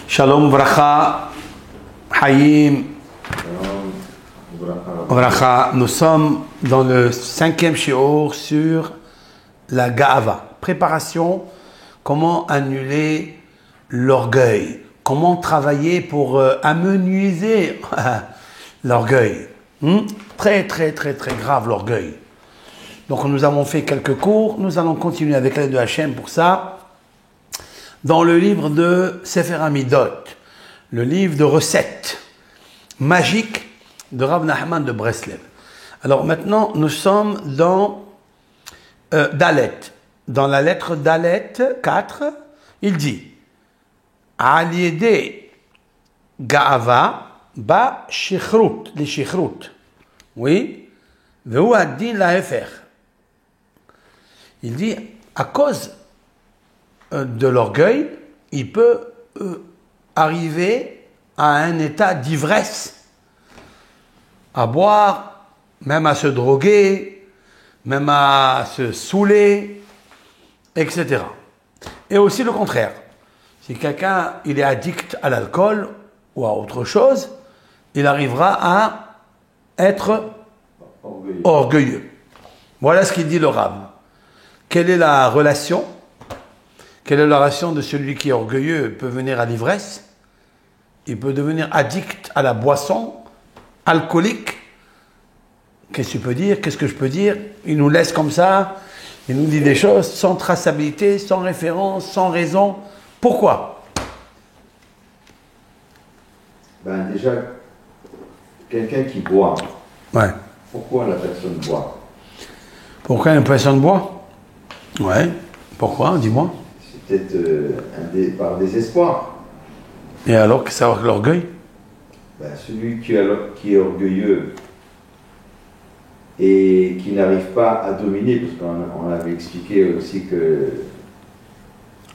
Shalom, Vracha, Hayim, Vracha. Nous sommes dans le 5e shiur sur la Ga'ava. Préparation, comment annuler l'orgueil. Comment travailler pour amenuiser l'orgueil. Très grave l'orgueil. Donc nous avons fait quelques cours. Nous allons continuer avec l'aide de Hachem pour ça. Dans le livre de Sefer Hamidot, le livre de recettes magiques de Rav Nachman de Breslev. Alors maintenant, nous sommes dans Dalet. Dans la lettre Dalet 4, il dit Aliede Ga'ava ba shichrut, les shichrut. Oui, vehu adin lahefer. Il dit à cause de l'orgueil, il peut arriver à un état d'ivresse, à boire, même à se droguer, même à se saouler, etc. Et aussi le contraire. Si quelqu'un il est addict à l'alcool ou à autre chose, il arrivera à être orgueilleux. Voilà ce qu'il dit le Rav. Quelle est la relation? Quelle est la relation de celui qui est orgueilleux? Il peut venir à l'ivresse, il peut devenir addict à la boisson, alcoolique. Qu'est-ce que tu peux dire? Qu'est-ce que je peux dire? Il nous laisse comme ça, il nous dit des choses sans traçabilité, sans référence, sans raison. Pourquoi? Déjà, quelqu'un qui boit, ouais. Pourquoi la personne boit? Pourquoi une personne boit? Ouais. Pourquoi? Dis-moi. C'est peut-être par désespoir. Et alors, qu'est-ce que ça va avec l'orgueil? Celui qui est orgueilleux et qui n'arrive pas à dominer, parce qu'on avait expliqué aussi que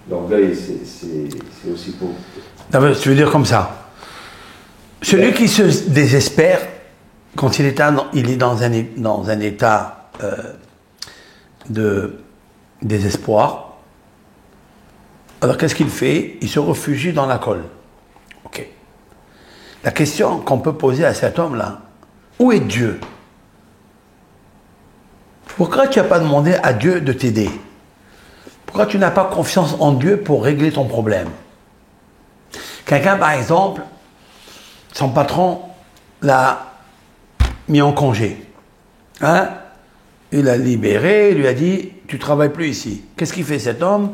l'orgueil, c'est aussi pour... Non, tu veux dire comme ça. Celui qui se désespère, quand il est dans un état de désespoir, alors qu'est-ce qu'il fait? Il se réfugie dans l'alcool. Ok. La question qu'on peut poser à cet homme-là, où est Dieu? Pourquoi tu n'as pas demandé à Dieu de t'aider? Pourquoi tu n'as pas confiance en Dieu pour régler ton problème? Quelqu'un, par exemple, son patron l'a mis en congé. Hein? Il l'a libéré, il lui a dit, tu ne travailles plus ici. Qu'est-ce qu'il fait cet homme?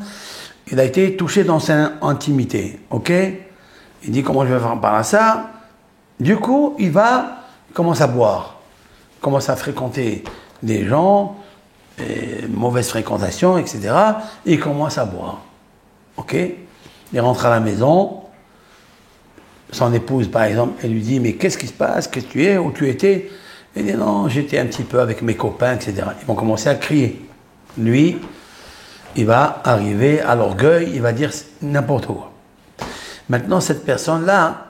Il a été touché dans son intimité. Ok? Il dit, comment je vais faire par ça? Du coup, il commence à boire. Il commence à fréquenter des gens, mauvaise fréquentation, etc. Et il commence à boire. Ok? Il rentre à la maison. Son épouse, par exemple, elle lui dit, mais qu'est-ce qui se passe? Qu'est-ce que tu es? Où tu étais? Il dit, non, j'étais un petit peu avec mes copains, etc. Ils vont commencer à crier. Lui, il va arriver à l'orgueil, il va dire n'importe quoi. Maintenant, cette personne-là,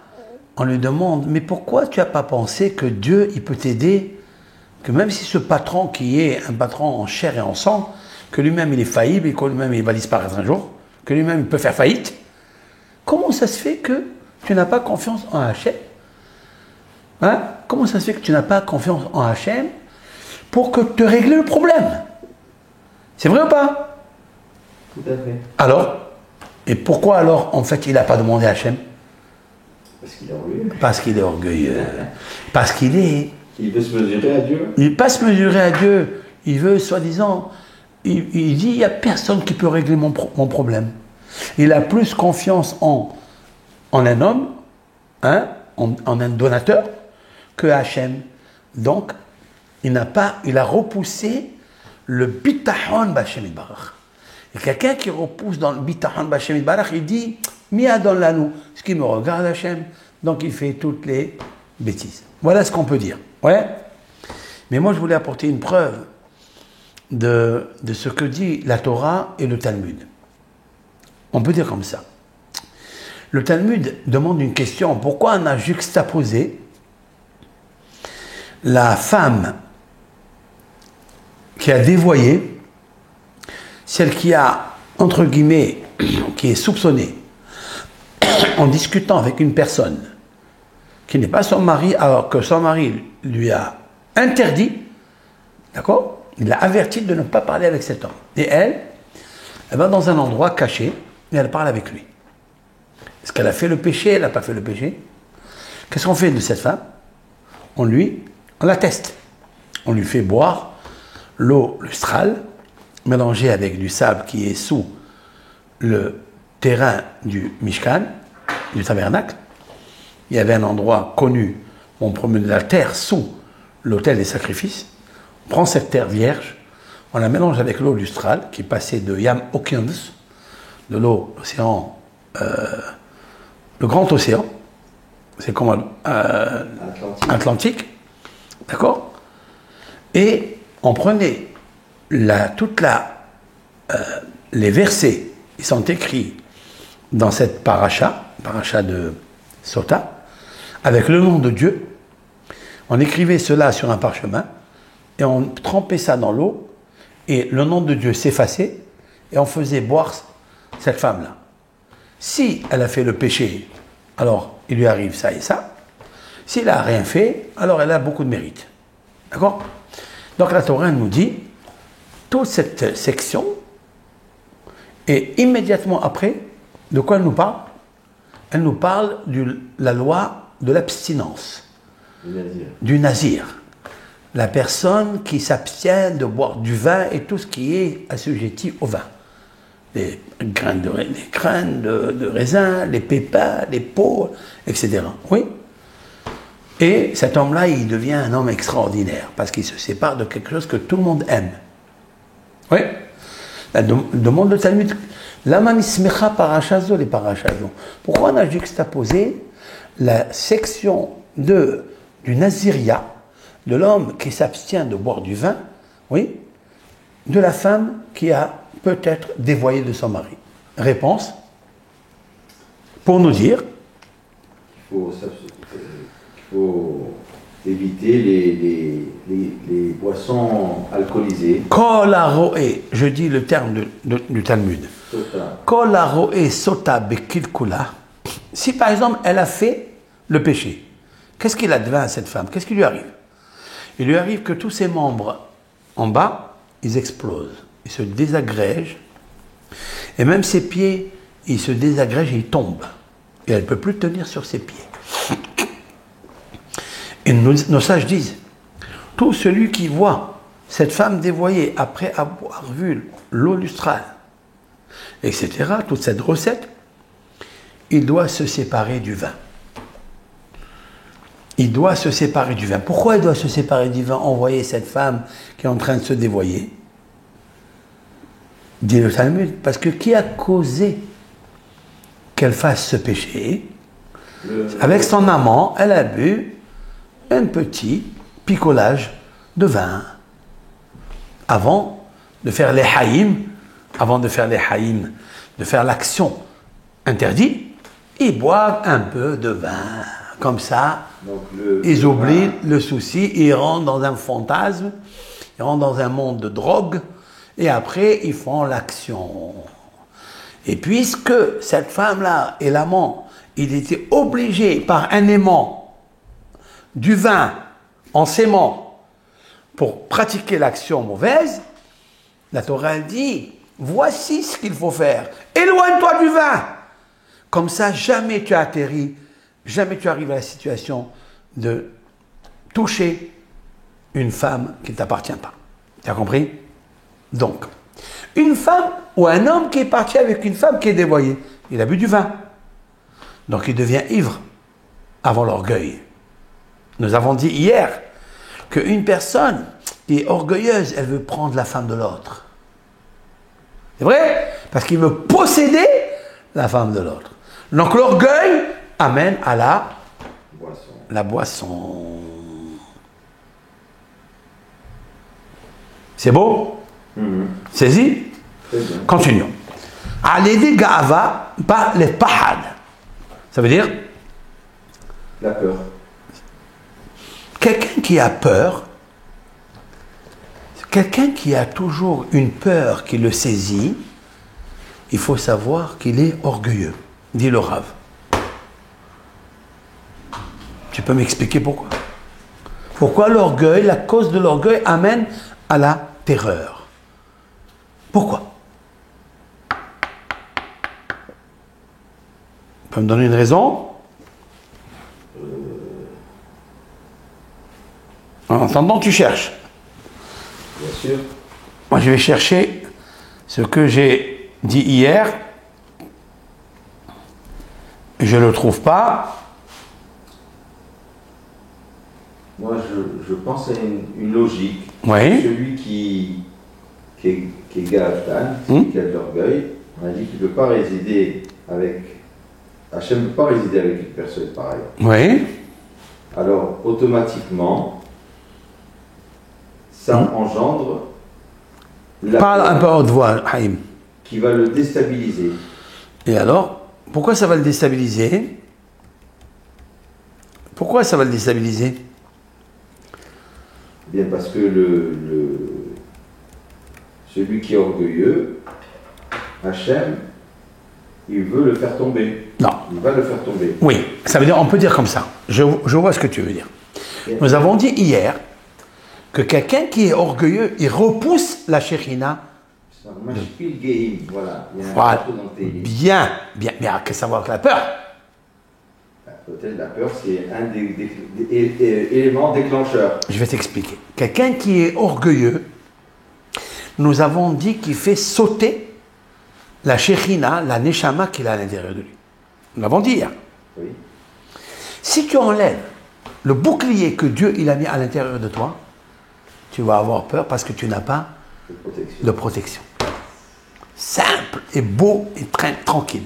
on lui demande, mais pourquoi tu n'as pas pensé que Dieu, il peut t'aider? Que même si ce patron qui est un patron en chair et en sang, que lui-même il est faillible et que lui-même il va disparaître un jour, que lui-même il peut faire faillite, comment ça se fait que tu n'as pas confiance en Hachem? Hein? Comment ça se fait que tu n'as pas confiance en Hachem pour que te régler le problème? C'est vrai ou pas? Tout à fait. Alors? Et pourquoi alors, en fait, il n'a pas demandé à Hachem? Parce qu'il est orgueilleux. Parce qu'il est orgueilleux. Parce qu'il est... Il veut se mesurer à Dieu. Il ne veut pas se mesurer à Dieu. Il veut, soi-disant... Il dit, il n'y a personne qui peut régler mon problème. Il a plus confiance en un homme, hein, en un donateur, que Hachem. Donc, il a repoussé le bitachon b'Hachem Yitbarach. Et quelqu'un qui repousse dans le bitachon b'Hachem Yitbarach, il dit, miadon lanou, ce qui me regarde Hachem, donc il fait toutes les bêtises. Voilà ce qu'on peut dire. Ouais. Mais moi, je voulais apporter une preuve de ce que dit la Torah et le Talmud. On peut dire comme ça. Le Talmud demande une question. Pourquoi on a juxtaposé la femme qui a dévoyé, celle qui a, entre guillemets, qui est soupçonnée en discutant avec une personne qui n'est pas son mari, alors que son mari lui a interdit, d'accord? Il l'a averti de ne pas parler avec cet homme. Et elle va dans un endroit caché et elle parle avec lui. Est-ce qu'elle a fait le péché? Elle n'a pas fait le péché? Qu'est-ce qu'on fait de cette femme? On la teste. On lui fait boire l'eau lustrale mélangée avec du sable qui est sous le terrain du Mishkan, du tabernacle. Il y avait un endroit connu où on promenait la terre sous l'autel des sacrifices. On prend cette terre vierge, on la mélange avec l'eau lustrale qui passait de Yam Okeanos, de l'eau, l'océan, le grand océan, c'est comme Atlantique, d'accord? Et on prenait les versets qui sont écrits dans cette paracha de Sota, avec le nom de Dieu. On écrivait cela sur un parchemin et on trempait ça dans l'eau et le nom de Dieu s'effaçait et on faisait boire cette femme-là. Si elle a fait le péché, alors il lui arrive ça et ça. S'il n'a rien fait, alors elle a beaucoup de mérite. D'accord? Donc la Torah nous dit, toute cette section, et immédiatement après, de quoi elle nous parle? Elle nous parle de la loi de l'abstinence, du nazir. La personne qui s'abstient de boire du vin et tout ce qui est assujetti au vin. Les graines de raisin, les pépins, les peaux, etc. Oui. Et cet homme-là, il devient un homme extraordinaire parce qu'il se sépare de quelque chose que tout le monde aime. Oui. Demande le Talmud. Lamanismecha parachazo les parachazo. Pourquoi on a juxtaposé la section du Naziria, de l'homme qui s'abstient de boire du vin, oui, de la femme qui a peut-être dévoyé de son mari? Réponse, pour nous dire, il faut éviter les boissons alcoolisées. Kol haroé, je dis le terme du Talmud. Kol haroé sota bekilkula. Si par exemple elle a fait le péché, qu'est-ce qu'il advient à cette femme? Qu'est-ce qui lui arrive? Il lui arrive que tous ses membres en bas, ils explosent, ils se désagrègent, et même ses pieds, ils se désagrègent et ils tombent. Et elle ne peut plus tenir sur ses pieds. Et nos sages disent, tout celui qui voit cette femme dévoyée après avoir vu l'eau lustrale, etc., toute cette recette, il doit se séparer du vin. Il doit se séparer du vin. Pourquoi il doit se séparer du vin? Envoyer cette femme qui est en train de se dévoyer. Dit le Talmud, parce que qui a causé qu'elle fasse ce péché? Avec son amant, elle a bu un petit picolage de vin avant de faire les haïm, de faire l'action interdite, ils boivent un peu de vin. Comme ça, ils oublient le souci, ils rentrent dans un fantasme, ils rentrent dans un monde de drogue, et après, ils font l'action. Et puisque cette femme-là et l'amant, il était obligé par un aimant du vin en s'aimant pour pratiquer l'action mauvaise, la Torah dit, voici ce qu'il faut faire. Éloigne-toi du vin. Comme ça, jamais tu atterris, jamais tu arrives à la situation de toucher une femme qui ne t'appartient pas. Tu as compris? Donc, une femme ou un homme qui est parti avec une femme qui est dévoyée, il a bu du vin. Donc il devient ivre avant l'orgueil. Nous avons dit hier qu'une personne qui est orgueilleuse, elle veut prendre la femme de l'autre. C'est vrai? Parce qu'il veut posséder la femme de l'autre. Donc l'orgueil amène à la boisson. C'est beau? Saisi? Continuons. Alédé Ga'ava, pas les pahad. Ça veut dire? La peur. Quelqu'un qui a peur, quelqu'un qui a toujours une peur qui le saisit, il faut savoir qu'il est orgueilleux, dit le Rav. Tu peux m'expliquer pourquoi? Pourquoi l'orgueil, la cause de l'orgueil amène à la terreur? Pourquoi? Tu peux me donner une raison? En attendant, tu cherches. Bien sûr. Moi, je vais chercher ce que j'ai dit hier. Je ne le trouve pas. Moi, je pense à une logique. Oui. Celui qui est Gaaftan, celui qui a de l'orgueil, on a dit qu'il ne peut pas résider avec... Hachem ne peut pas résider avec une personne pareille. Oui. Alors, automatiquement, ça engendre la Parle un peu à haute voix, Haïm. qui va le déstabiliser. Et alors, pourquoi ça va le déstabiliser? Pourquoi ça va le déstabiliser? Bien parce que celui qui est orgueilleux, Hachem, il veut le faire tomber. Non. Il va le faire tomber. Oui, ça veut dire, on peut dire comme ça. Je vois ce que tu veux dire. Nous avons dit hier que quelqu'un qui est orgueilleux, il repousse la Shekhinah. Mashpil Geim, voilà. Il y a un Voilà. morceau dans le Tehillim. Bien. Mais qu'est-ce que ça va avec la peur? Peut-être la peur, c'est un des éléments déclencheurs. Je vais t'expliquer. Quelqu'un qui est orgueilleux, nous avons dit qu'il fait sauter la Shekhinah, la Neshama qu'il a à l'intérieur de lui. Nous l'avons dit hier. Oui. Si tu enlèves le bouclier que Dieu il a mis à l'intérieur de toi, tu vas avoir peur parce que tu n'as pas de protection. Simple et beau et tranquille.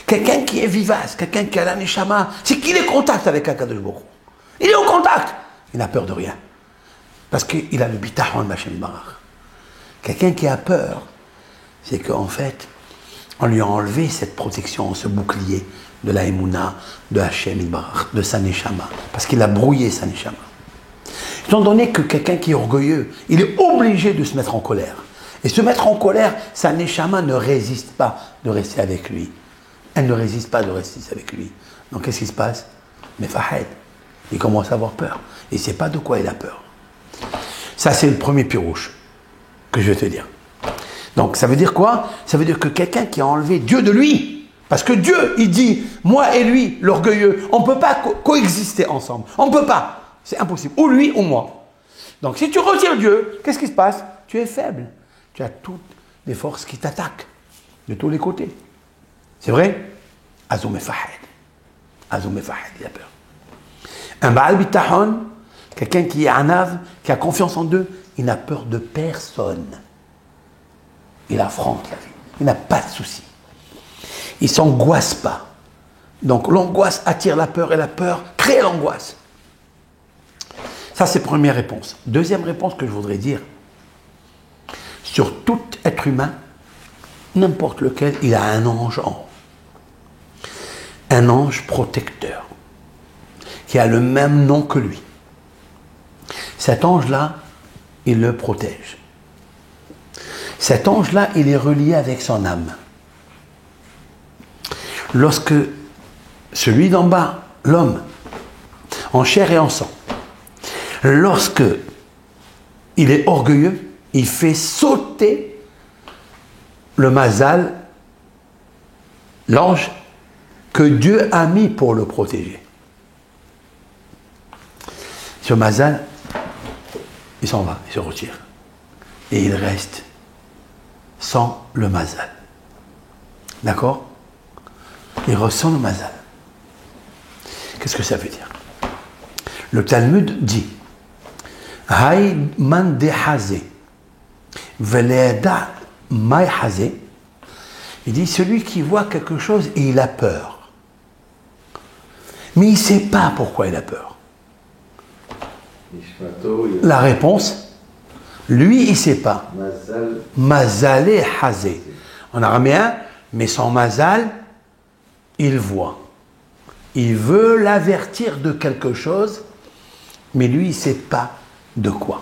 Quelqu'un qui est vivace, quelqu'un qui a la neshama, c'est qu'il est en contact avec Akadosh Baruch Hu. Il est en contact. Il n'a peur de rien. Parce qu'il a le bitachon Hashem Barach. Quelqu'un qui a peur, c'est qu'en fait, on lui a enlevé cette protection, ce bouclier de la Emouna, de Hashem Barach, de sa neshama. Parce qu'il a brouillé sa neshama. Étant donné que quelqu'un qui est orgueilleux, il est obligé de se mettre en colère. Et se mettre en colère, sa neshama ne résiste pas de rester avec lui. Elle ne résiste pas de rester avec lui. Donc qu'est-ce qui se passe? Mais Fahed, il commence à avoir peur. Il ne sait pas de quoi il a peur. Ça, c'est le premier pirouche que je vais te dire. Donc ça veut dire quoi? Ça veut dire que quelqu'un qui a enlevé Dieu de lui, parce que Dieu, il dit, moi et lui, l'orgueilleux, on ne peut pas coexister ensemble. On ne peut pas. C'est impossible. Ou lui ou moi. Donc si tu retires Dieu, qu'est-ce qui se passe? Tu es faible. Tu as toutes les forces qui t'attaquent de tous les côtés. C'est vrai? Azoum et Fahed. Azoum et Fahed, il a peur. Un Baal Bitahon, quelqu'un qui est anav, qui a confiance en Dieu, il n'a peur de personne. Il affronte la vie. Il n'a pas de souci. Il ne s'angoisse pas. Donc l'angoisse attire la peur et la peur crée l'angoisse. Ça, c'est première réponse. Deuxième réponse que je voudrais dire, sur tout être humain, n'importe lequel, il a un ange en haut. Un ange protecteur, qui a le même nom que lui. Cet ange-là, il le protège. Cet ange-là, il est relié avec son âme. Lorsque celui d'en bas, l'homme, en chair et en sang, lorsque il est orgueilleux, il fait sauter le mazal, l'ange que Dieu a mis pour le protéger. Ce mazal, il s'en va, il se retire. Et il reste sans le mazal. D'accord? Il ressent le mazal. Qu'est-ce que ça veut dire? Le Talmud dit Hay man dehaze veleda may haze. Il dit celui qui voit quelque chose et il a peur. Mais il ne sait pas pourquoi il a peur. La réponse, lui, il ne sait pas. Mazale haze. En araméen, mais sans mazal, il voit. Il veut l'avertir de quelque chose, mais lui, il ne sait pas de quoi.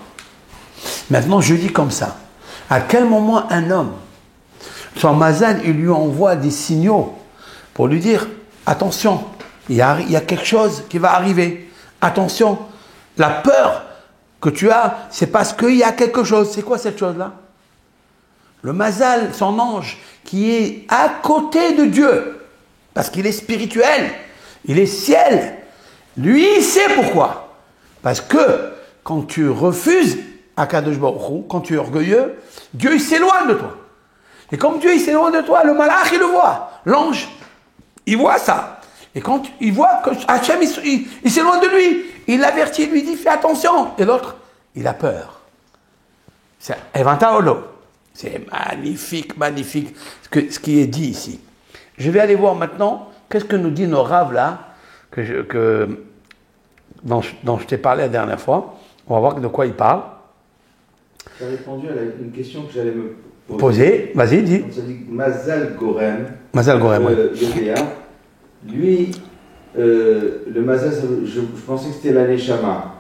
Maintenant, je dis comme ça. À quel moment un homme, son mazal, il lui envoie des signaux pour lui dire, attention, il y a quelque chose qui va arriver. Attention, la peur que tu as, c'est parce qu'il y a quelque chose. C'est quoi cette chose-là? Le mazal, son ange, qui est à côté de Dieu, parce qu'il est spirituel, il est ciel. Lui, il sait pourquoi. Parce que quand tu refuses Akadosh Baruch Hu, quand tu es orgueilleux, Dieu il s'éloigne de toi. Et comme Dieu il s'éloigne de toi, le malach il le voit. L'ange, il voit ça. Et quand il voit que Hachem il s'éloigne de lui, il l'avertit, il lui dit fais attention. Et l'autre, il a peur. C'est Evanta Olo. C'est magnifique, magnifique ce qui est dit ici. Je vais aller voir maintenant qu'est-ce que nous dit nos raves là, dont je t'ai parlé la dernière fois. On va voir de quoi il parle. Tu as répondu à une question que j'allais me poser. Vas-y, dis. On s'est dit Mazal Gorem. Mazal Gorem, oui. Lui, le Mazal, je pensais que c'était la Neshama.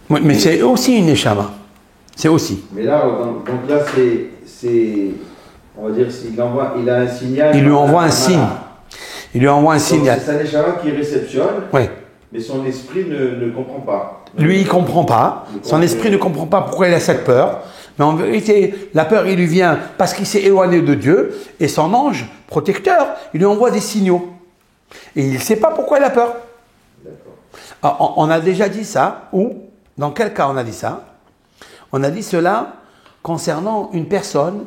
Oui, mais c'est aussi une Neshama. C'est aussi. Mais là, donc là, c'est on va dire, il a un signal. Il lui envoie un signe. Il lui envoie un signal. C'est sa Neshama qui réceptionne. Oui. Mais son esprit ne comprend pas. Lui, il ne comprend pas. Son esprit ne comprend pas pourquoi il a cette peur. Mais en vérité, la peur, il lui vient parce qu'il s'est éloigné de Dieu. Et son ange protecteur, il lui envoie des signaux. Et il ne sait pas pourquoi il a peur. Alors, on a déjà dit ça. Ou, dans quel cas on a dit ça? On a dit cela concernant une personne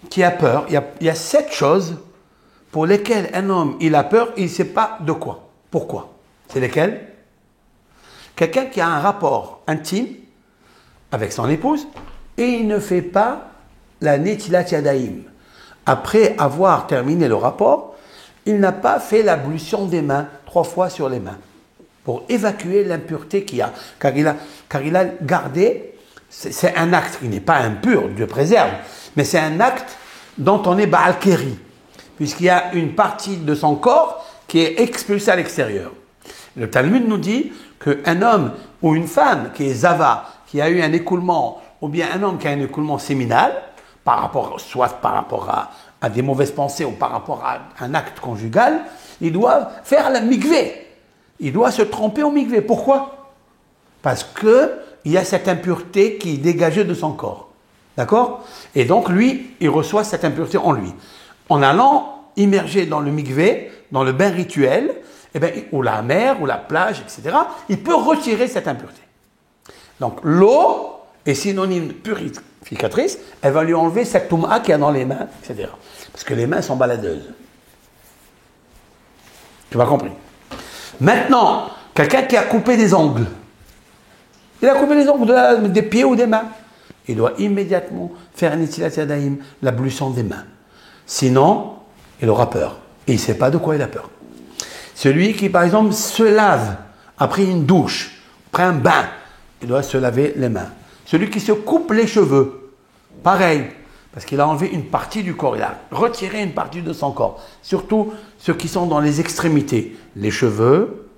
qui a peur. Il y a 7 choses pour lesquelles un homme, il a peur, il ne sait pas de quoi. Pourquoi? C'est lesquelles? Quelqu'un qui a un rapport intime avec son épouse et il ne fait pas la Netilat Yadayim. Après avoir terminé le rapport, il n'a pas fait l'ablution des mains 3 fois sur les mains pour évacuer l'impureté qu'il y a. Car il a gardé, c'est un acte qui n'est pas impur, Dieu préserve, mais c'est un acte dont on est Baal Keri, puisqu'il y a une partie de son corps qui est expulsée à l'extérieur. Le Talmud nous dit qu'un homme ou une femme qui est Zava, qui a eu un écoulement, ou bien un homme qui a un écoulement séminal, soit par rapport à des mauvaises pensées ou par rapport à un acte conjugal, il doit faire la mikvé. Il doit se tremper au mikvé. Pourquoi? Parce qu'il y a cette impureté qui est dégagée de son corps. D'accord? Et donc lui, il reçoit cette impureté en lui. En allant immerger dans le mikvé, dans le bain rituel, ou la mer, ou la plage, etc., il peut retirer cette impureté. Donc l'eau est synonyme purificatrice, elle va lui enlever cette touma qu'il y a dans les mains, etc. Parce que les mains sont baladeuses. Tu m'as compris? Maintenant, quelqu'un qui a coupé des ongles, il a coupé les ongles des pieds ou des mains, il doit immédiatement faire Netilat Yadayim, l'ablution des mains. Sinon, il aura peur. Et il ne sait pas de quoi il a peur. Celui qui, par exemple, se lave après une douche, après un bain, il doit se laver les mains. Celui qui se coupe les cheveux, pareil, parce qu'il a enlevé une partie du corps, il a retiré une partie de son corps. Surtout ceux qui sont dans les extrémités, les cheveux,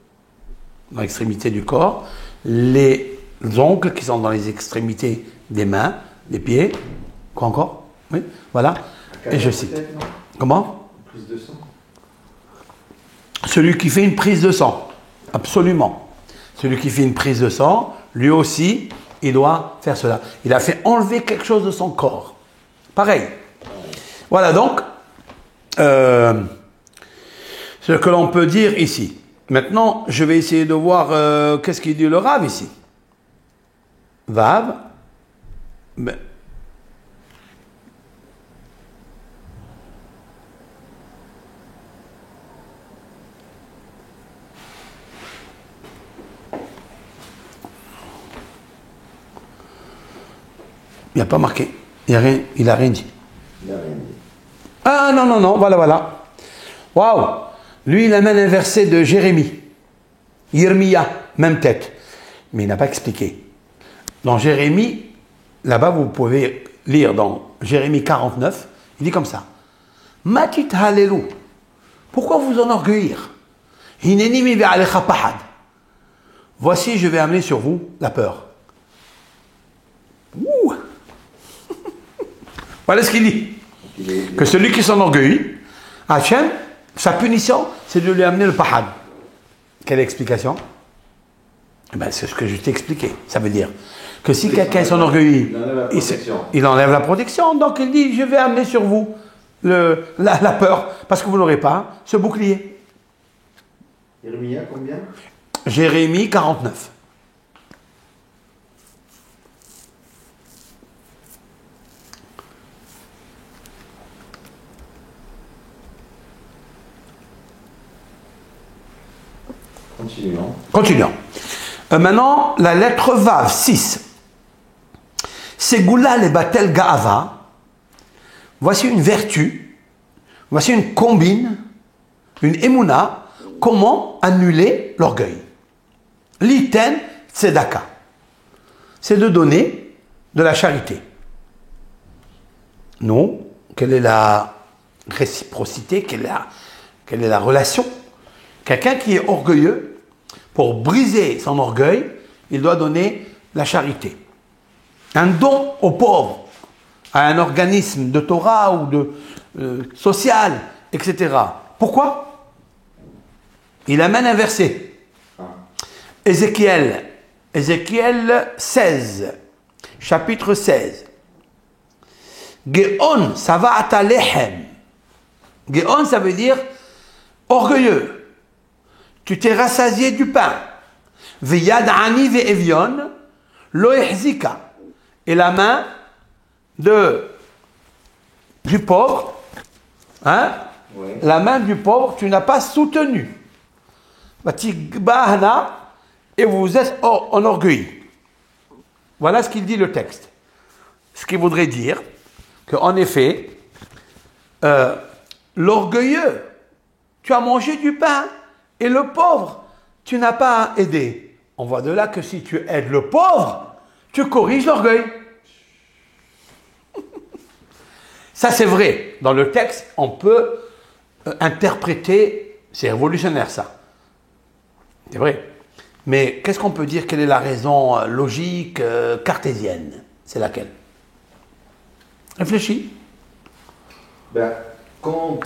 dans l'extrémité du corps, les ongles qui sont dans les extrémités des mains, des pieds. Quoi encore? Oui, voilà. Et je cite. Comment? Prise de sang. Celui qui fait une prise de sang, absolument. Celui qui fait une prise de sang, lui aussi, il doit faire cela. Il a fait enlever quelque chose de son corps. Pareil. Voilà donc ce que l'on peut dire ici. Maintenant, je vais essayer de voir qu'est-ce qu'il dit le Rav ici. Vav. Mais, il n'y a pas marqué. Il n'a rien dit. Il n'a rien dit. Ah non, voilà. Waouh! Lui, il amène un verset de Jérémie. Yirmiya, même tête. Mais il n'a pas expliqué. Dans Jérémie, là-bas, vous pouvez lire dans Jérémie 49, il dit comme ça. Matit halelu. Pourquoi vous enorgueillir? Hineni mi ve'alecha pahad. Voici, je vais amener sur vous la peur. Ouh. Voilà ce qu'il dit. Que celui qui s'enorgueillit, Hachem, Sa punition, c'est de lui amener le pahad. Quelle explication? Eh ben, c'est ce que je t'ai expliqué. Ça veut dire que si quelqu'un s'enorgueillit, il enlève la protection. Donc il dit, je vais amener sur vous la peur, parce que vous n'aurez pas ce bouclier. Jérémie, combien? Jérémie 49. Continuons. Maintenant, la lettre Vav, 6. Segula le batel gaava. Voici une vertu, voici une combine, une émouna. Comment annuler l'orgueil? L'iten tzedaka. C'est de donner de la charité. Non. Quelle est la réciprocité? Quelle est la relation? Quelqu'un qui est orgueilleux, pour briser son orgueil, il doit donner la charité. Un don aux pauvres, à un organisme de Torah ou de social, etc. Pourquoi? Il amène un verset. Ézéchiel 16, chapitre 16. Geon, ça va à ta lehem. Geon, ça veut dire orgueilleux. Tu t'es rassasié du pain. Veyad ani ve'evion, lo ehzika. Et la main du pauvre, hein? Oui. La main du pauvre, tu n'as pas soutenu. Et vous êtes enorgueillis. Voilà ce qu'il dit le texte. Ce qui voudrait dire qu'en effet, l'orgueilleux, tu as mangé du pain. Et le pauvre, tu n'as pas aidé. On voit de là que si tu aides le pauvre, tu corriges l'orgueil. Ça, c'est vrai. Dans le texte, on peut interpréter, c'est révolutionnaire ça. C'est vrai. Mais qu'est-ce qu'on peut dire? Quelle est la raison logique, cartésienne? C'est laquelle? Réfléchis.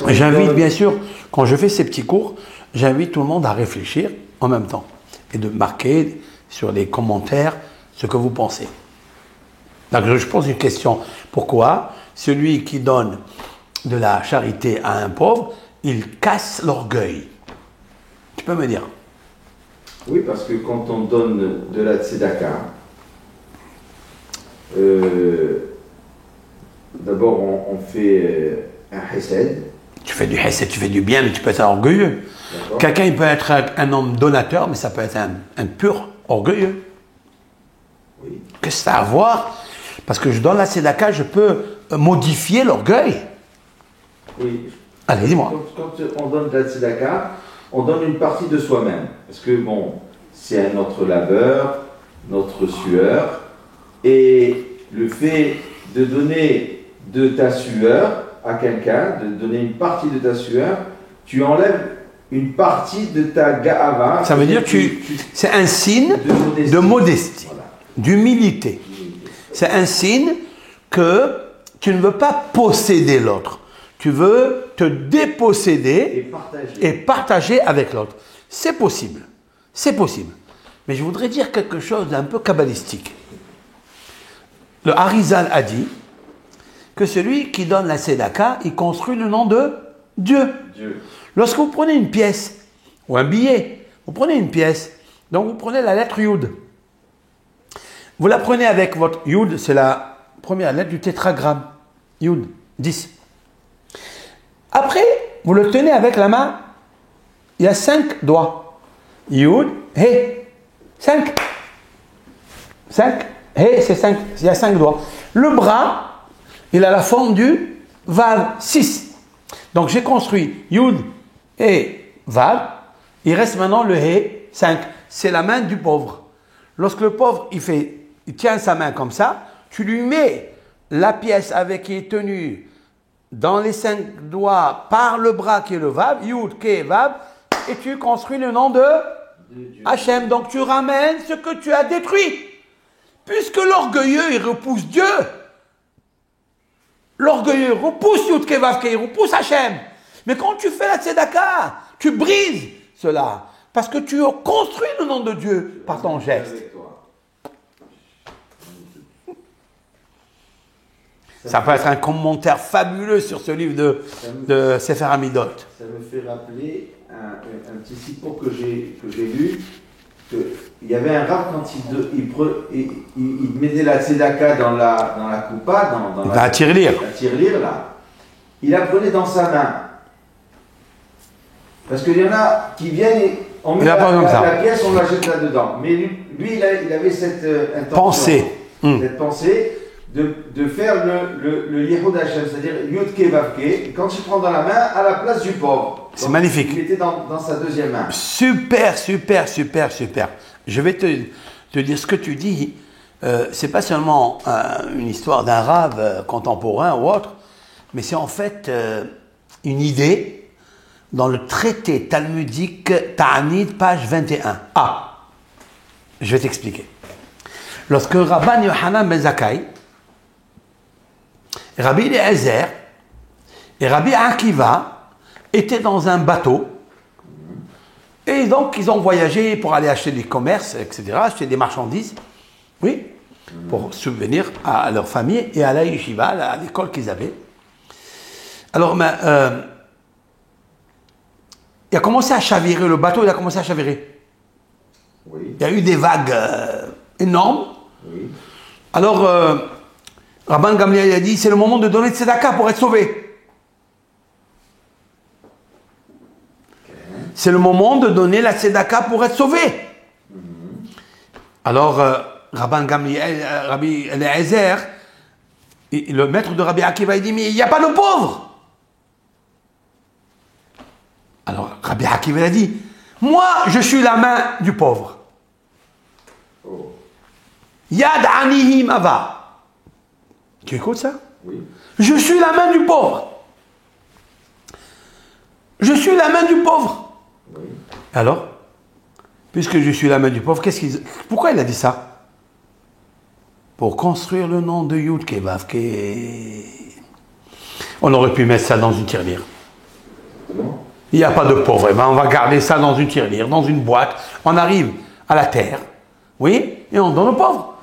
J'invite, bien sûr, quand je fais ces petits cours, j'invite tout le monde à réfléchir en même temps et de marquer sur les commentaires ce que vous pensez. Donc je pose une question. Pourquoi celui qui donne de la charité à un pauvre, il casse l'orgueil? Tu peux me dire? Oui, parce que quand on donne de la tzedaka, d'abord on fait un chesed. Tu fais du chesed, tu fais du bien, mais tu peux être orgueilleux. Quelqu'un il peut être un homme donateur, mais ça peut être un pur orgueilleux. Oui. Qu'est-ce que ça a à voir? Parce que je donne la tzedaka, je peux modifier l'orgueil. Oui. Allez, dis-moi. Quand on donne de la tzedaka, on donne une partie de soi-même. Parce que bon, c'est notre labeur, notre sueur. Et le fait de donner de ta sueur à quelqu'un, de donner une partie de ta sueur, tu enlèves une partie de ta ga'ava. Ça veut dire que c'est un signe de modestie, voilà. D'humilité. C'est un signe que tu ne veux pas posséder l'autre. Tu veux te déposséder et partager avec l'autre. C'est possible. C'est possible. Mais je voudrais dire quelque chose d'un peu kabbalistique. Le Harizal a dit que celui qui donne la tzedaka, il construit le nom de Dieu. Lorsque vous prenez une pièce ou un billet, vous prenez une pièce, donc vous prenez la lettre Yud. Vous la prenez avec votre Yud, c'est la première lettre du tétragramme. Yud, 10. Après, vous le tenez avec la main, il y a 5 doigts. Yud, He, 5. 5, He, c'est 5, il y a 5 doigts. Le bras, il a la forme du Vav, 6. Donc j'ai construit Yud et Vav, il reste maintenant le He, 5. C'est la main du pauvre. Lorsque le pauvre, il tient sa main comme ça, tu lui mets la pièce avec qui est tenue dans les 5 doigts par le bras qui est le Vav, Yud, Ke, Vav, et tu construis le nom de Hachem. Donc tu ramènes ce que tu as détruit. Puisque l'orgueilleux, il repousse Dieu. L'orgueilleux repousse Yud, Ke, Vav, Ke, il repousse Hachem. Mais quand tu fais la tzedaka, tu brises cela. Parce que tu construis le nom de Dieu par ton geste. Ça peut être un commentaire fabuleux sur ce livre de Sefer Hamidot. Ça me fait rappeler un petit sippo que j'ai lu. Il y avait un rab quand il mettait la tzedaka dans la coupa, dans la tirelire. La tirelire, là. Il la prenait dans sa main. Parce qu'il y en a qui viennent et on met la pièce, on la jette là-dedans. Mais lui il avait cette intention, cette pensée de faire le Yehud Hashem, c'est-à-dire Yudke Vavke, et quand il prend dans la main, à la place du pauvre. C'est magnifique. Il était dans sa deuxième main. Super, super, super, super. Je vais te dire ce que tu dis. C'est pas seulement une histoire d'un rave contemporain ou autre, mais c'est en fait une idée dans le traité talmudique Ta'anit, page 21. Je vais t'expliquer. Lorsque Rabban Yohanan ben Zakkai, Rabbi Eliezer et Rabbi Akiva étaient dans un bateau et donc ils ont voyagé pour aller acheter des commerces, etc., acheter des marchandises, oui, pour subvenir à leur famille et à la yeshiva, à l'école qu'ils avaient. Alors, il a commencé à chavirer, le bateau il a commencé à chavirer. Oui. Il y a eu des vagues énormes. Oui. Alors, Rabban Gamliel a dit, c'est le moment de donner de tzedaka pour être sauvé. C'est le moment de donner la tzedaka pour être sauvé. Alors, Rabban Gamliel, Rabbi Eliezer, le maître de Rabbi Akiva, il dit, mais il n'y a pas de pauvres. Alors, Rabbi Akiva a dit, moi, je suis la main du pauvre. Yad anihim ava. Tu écoutes ça? Oui. Je suis la main du pauvre. Je suis la main du pauvre. Oui. Alors, puisque je suis la main du pauvre, pourquoi il a dit ça? Pour construire le nom de Yud Kevavke. On aurait pu mettre ça dans une tirelire. Non. Il n'y a pas de pauvre. On va garder ça dans une tirelire, dans une boîte. On arrive à la terre, oui, et on donne aux pauvres.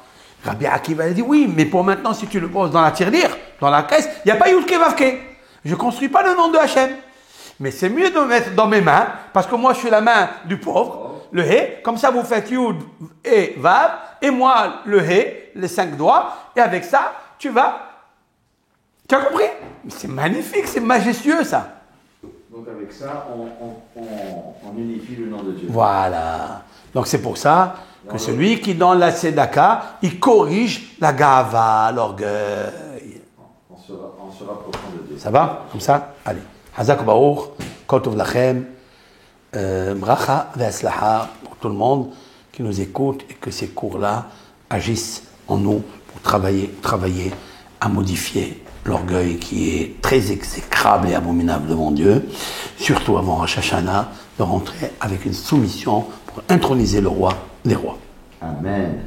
Rabbi Akiva a dit, oui, mais pour maintenant, si tu le poses dans la tirelire, dans la caisse, il n'y a pas Yud Kevavke. Je ne construis pas le nom de Hachem. Mais c'est mieux de le mettre dans mes mains, parce que moi, je suis la main du pauvre, le He. Comme ça, vous faites Yud et Vav, et moi, le He, les 5 doigts, et avec ça, tu vas. Tu as compris? C'est magnifique, c'est majestueux, ça. Donc avec ça, on unifie le nom de Dieu. Voilà. Donc c'est pour ça que celui qui donne la tzedaka, il corrige la gava, l'orgueil. On se rapprochant de Dieu. Ça va? Comme ça? Allez. Hazak Baour, Kol Tov Lachem, Bracha Ve'aslaha pour tout le monde qui nous écoute et que ces cours-là agissent en nous pour travailler à modifier l'orgueil qui est très exécrable et abominable devant Dieu, surtout avant Rosh Hashanah, de rentrer avec une soumission pour introniser le roi des rois. Amen.